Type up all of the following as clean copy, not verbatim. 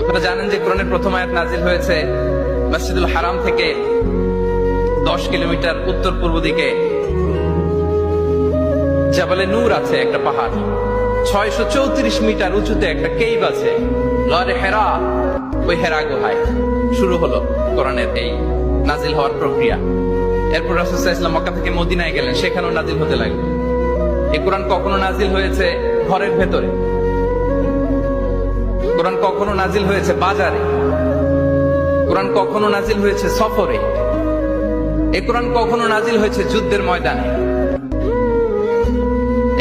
আপনারা জানেন যে কোরআনের প্রথম আয়াত নাজিল হয়েছে মসজিদুল হারাম থেকে 10 কিলোমিটার উত্তর পূর্ব দিকে জাবালে নূর আছে, একটা পাহাড়, 634 মিটার উঁচুতে একটা কেইভ আছে, লরে হেরা। ওই হেরা গুহায় শুরু হলো কোরআনের এই নাজিল হওয়ার প্রক্রিয়া। এরপর রাসূল সাল্লাল্লাহু আলাইহি ওয়াসাল্লাম মক্কা থেকে মদিনায় গেলেন, সেখানেও নাজিল হতে লাগলো। এই কোরআন কখনো নাজিল হয়েছে ঘরের ভেতরে, কোরআন কখনো নাজিল হয়েছে বাজারে, কোরআন কখনো নাজিল হয়েছে সফরে, এই কোরআন কখনো নাজিল হয়েছে যুদ্ধের ময়দানে,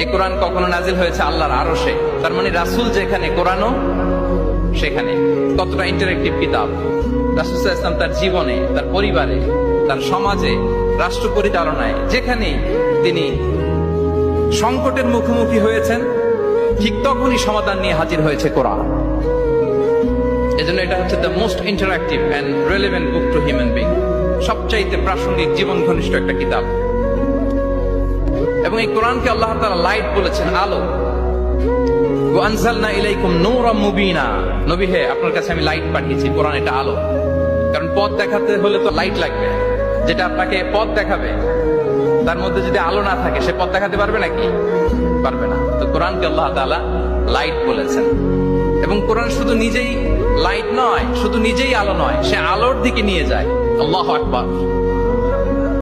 এই কোরআন কখনো নাজিল হয়েছে আল্লাহর আরশে। তার মানে রাসূল যেখানে, কোরআনও সেখানে। কতটা ইন্টারেক্টিভ কিতাব! রাসূল সাল্লাল্লাহু আলাইহি ওয়াসাল্লাম তার জীবনে, তার পরিবারে, তার সমাজে, রাষ্ট্র পরিচালনায় যেখানেই তিনি সংকটের মুখোমুখি হয়েছেন, ঠিক তখনই সমাধান নিয়ে হাজির হয়েছে কোরআন। এজন্য এটা হচ্ছে the most interactive and relevant book to human being, সবচাইতে প্রাসঙ্গিক, জীবন ঘনিষ্ঠ একটা কিতাব। এবং এই কোরআনকে আল্লাহ তাআলা লাইট বলেছেন, আলো। ওয়া আনজালনা ইলাইকুম নূরাম মুবিনা, নবী হে, আপনার কাছে আমি লাইট পাঠিয়েছি। কোরআন এটা আলো, কারণ পথ দেখাতে হলে তো লাইট লাগবে। যেটা আপনাকে পথ দেখাবে তার মধ্যে যদি আলো না থাকে, সে পথ দেখাতে পারবে নাকি? পারবে না। তো কোরআনকে আল্লাহ তাআলা লাইট বলেছেন। এবং কোরআন শুধু নিজেই লাইট নয়, শুধু নিজেই আলো নয়, সে আলোর দিকে নিয়ে যায়। আল্লাহু আকবার।